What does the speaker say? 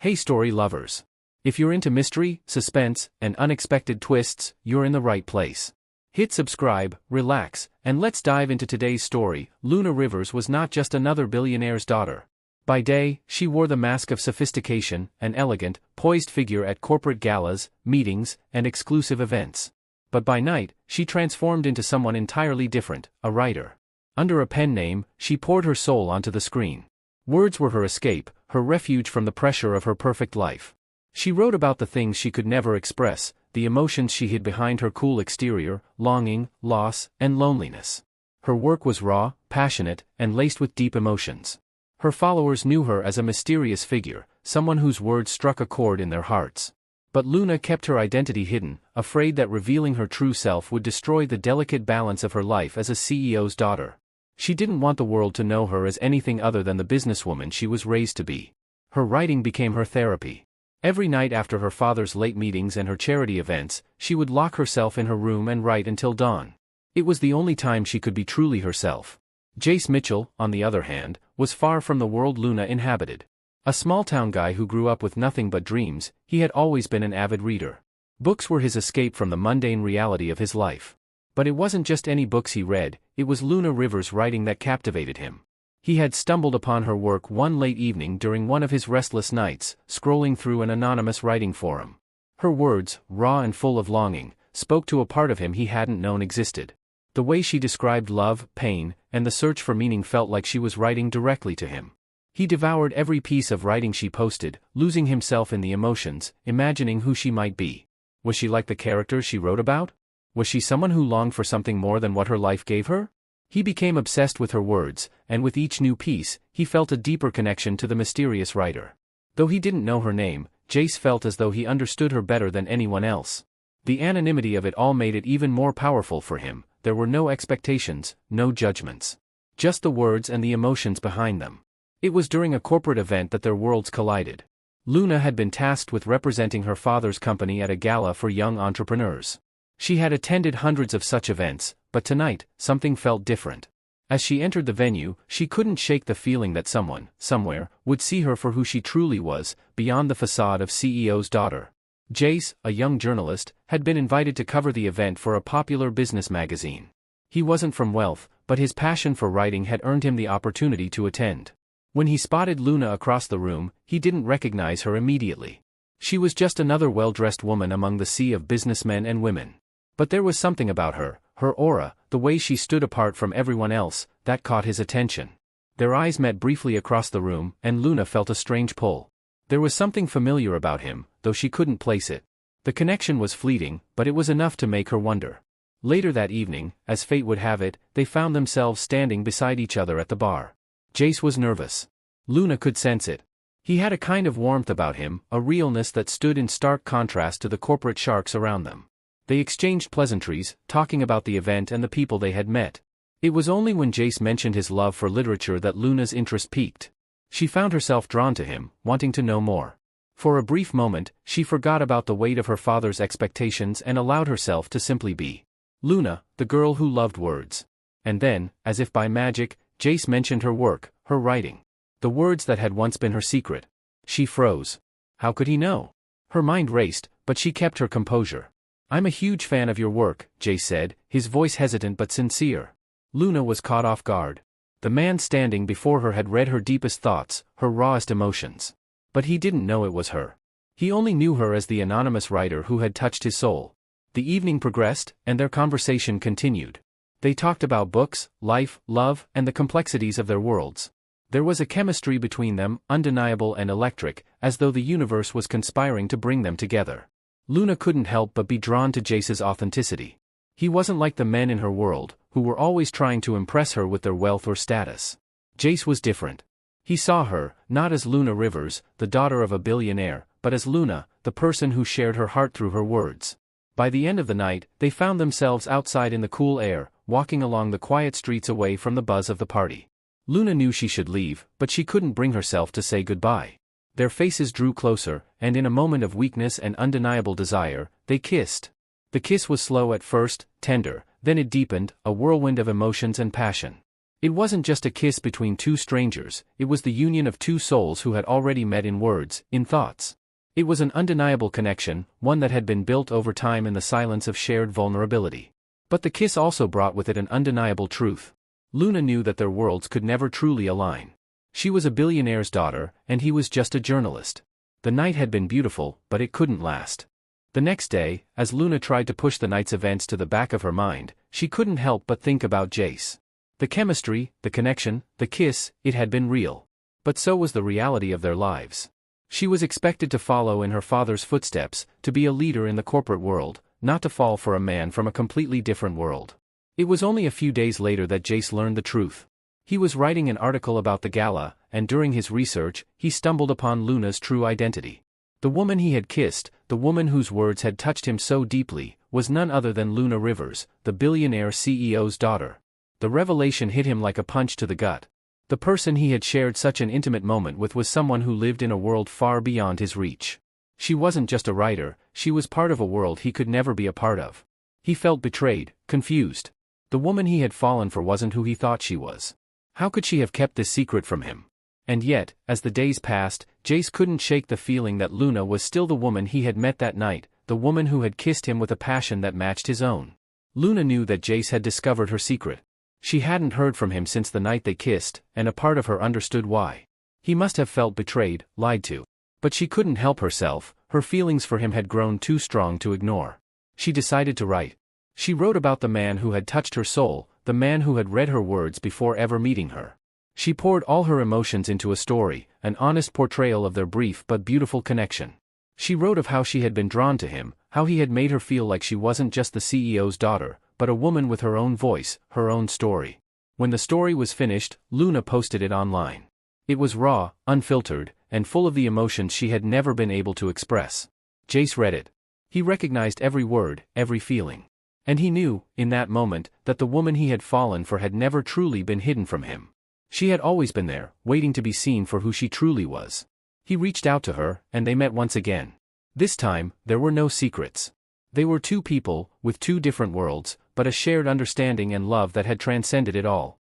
Hey story lovers. If you're into mystery, suspense, and unexpected twists, you're in the right place. Hit subscribe, relax, and let's dive into today's story. Luna Rivers was not just another billionaire's daughter. By day, she wore the mask of sophistication, an elegant, poised figure at corporate galas, meetings, and exclusive events. But by night, she transformed into someone entirely different, a writer. Under a pen name, she poured her soul onto the screen. Words were her escape, her refuge from the pressure of her perfect life. She wrote about the things she could never express, the emotions she hid behind her cool exterior, longing, loss, and loneliness. Her work was raw, passionate, and laced with deep emotions. Her followers knew her as a mysterious figure, someone whose words struck a chord in their hearts. But Luna kept her identity hidden, afraid that revealing her true self would destroy the delicate balance of her life as a CEO's daughter. She didn't want the world to know her as anything other than the businesswoman she was raised to be. Her writing became her therapy. Every night after her father's late meetings and her charity events, she would lock herself in her room and write until dawn. It was the only time she could be truly herself. Jace Mitchell, on the other hand, was far from the world Luna inhabited. A small-town guy who grew up with nothing but dreams, he had always been an avid reader. Books were his escape from the mundane reality of his life. But it wasn't just any books he read, it was Luna Rivers' writing that captivated him. He had stumbled upon her work one late evening during one of his restless nights, scrolling through an anonymous writing forum. Her words, raw and full of longing, spoke to a part of him he hadn't known existed. The way she described love, pain, and the search for meaning felt like she was writing directly to him. He devoured every piece of writing she posted, losing himself in the emotions, imagining who she might be. Was she like the characters she wrote about? Was she someone who longed for something more than what her life gave her? He became obsessed with her words, and with each new piece, he felt a deeper connection to the mysterious writer. Though he didn't know her name, Jace felt as though he understood her better than anyone else. The anonymity of it all made it even more powerful for him. There were no expectations, no judgments. Just the words and the emotions behind them. It was during a corporate event that their worlds collided. Luna had been tasked with representing her father's company at a gala for young entrepreneurs. She had attended hundreds of such events, but tonight, something felt different. As she entered the venue, she couldn't shake the feeling that someone, somewhere, would see her for who she truly was, beyond the facade of CEO's daughter. Jace, a young journalist, had been invited to cover the event for a popular business magazine. He wasn't from wealth, but his passion for writing had earned him the opportunity to attend. When he spotted Luna across the room, he didn't recognize her immediately. She was just another well-dressed woman among the sea of businessmen and women. But there was something about her, her aura, the way she stood apart from everyone else, that caught his attention. Their eyes met briefly across the room, and Luna felt a strange pull. There was something familiar about him, though she couldn't place it. The connection was fleeting, but it was enough to make her wonder. Later that evening, as fate would have it, they found themselves standing beside each other at the bar. Jace was nervous. Luna could sense it. He had a kind of warmth about him, a realness that stood in stark contrast to the corporate sharks around them. They exchanged pleasantries, talking about the event and the people they had met. It was only when Jace mentioned his love for literature that Luna's interest peaked. She found herself drawn to him, wanting to know more. For a brief moment, she forgot about the weight of her father's expectations and allowed herself to simply be Luna, the girl who loved words. And then, as if by magic, Jace mentioned her work, her writing. The words that had once been her secret. She froze. How could he know? Her mind raced, but she kept her composure. "I'm a huge fan of your work," Jace said, his voice hesitant but sincere. Luna was caught off guard. The man standing before her had read her deepest thoughts, her rawest emotions. But he didn't know it was her. He only knew her as the anonymous writer who had touched his soul. The evening progressed, and their conversation continued. They talked about books, life, love, and the complexities of their worlds. There was a chemistry between them, undeniable and electric, as though the universe was conspiring to bring them together. Luna couldn't help but be drawn to Jace's authenticity. He wasn't like the men in her world, who were always trying to impress her with their wealth or status. Jace was different. He saw her, not as Luna Rivers, the daughter of a billionaire, but as Luna, the person who shared her heart through her words. By the end of the night, they found themselves outside in the cool air, walking along the quiet streets away from the buzz of the party. Luna knew she should leave, but she couldn't bring herself to say goodbye. Their faces drew closer, and in a moment of weakness and undeniable desire, they kissed. The kiss was slow at first, tender, then it deepened, a whirlwind of emotions and passion. It wasn't just a kiss between two strangers, it was the union of two souls who had already met in words, in thoughts. It was an undeniable connection, one that had been built over time in the silence of shared vulnerability. But the kiss also brought with it an undeniable truth. Luna knew that their worlds could never truly align. She was a billionaire's daughter, and he was just a journalist. The night had been beautiful, but it couldn't last. The next day, as Luna tried to push the night's events to the back of her mind, she couldn't help but think about Jace. The chemistry, the connection, the kiss, it had been real. But so was the reality of their lives. She was expected to follow in her father's footsteps, to be a leader in the corporate world, not to fall for a man from a completely different world. It was only a few days later that Jace learned the truth. He was writing an article about the gala, and during his research, he stumbled upon Luna's true identity. The woman he had kissed, the woman whose words had touched him so deeply, was none other than Luna Rivers, the billionaire CEO's daughter. The revelation hit him like a punch to the gut. The person he had shared such an intimate moment with was someone who lived in a world far beyond his reach. She wasn't just a writer, she was part of a world he could never be a part of. He felt betrayed, confused. The woman he had fallen for wasn't who he thought she was. How could she have kept this secret from him? And yet, as the days passed, Jace couldn't shake the feeling that Luna was still the woman he had met that night, the woman who had kissed him with a passion that matched his own. Luna knew that Jace had discovered her secret. She hadn't heard from him since the night they kissed, and a part of her understood why. He must have felt betrayed, lied to. But she couldn't help herself, her feelings for him had grown too strong to ignore. She decided to write. She wrote about the man who had touched her soul, the man who had read her words before ever meeting her. She poured all her emotions into a story, an honest portrayal of their brief but beautiful connection. She wrote of how she had been drawn to him, how he had made her feel like she wasn't just the CEO's daughter, but a woman with her own voice, her own story. When the story was finished, Luna posted it online. It was raw, unfiltered, and full of the emotions she had never been able to express. Jace read it. He recognized every word, every feeling. And he knew, in that moment, that the woman he had fallen for had never truly been hidden from him. She had always been there, waiting to be seen for who she truly was. He reached out to her, and they met once again. This time, there were no secrets. They were two people, with two different worlds, but a shared understanding and love that had transcended it all.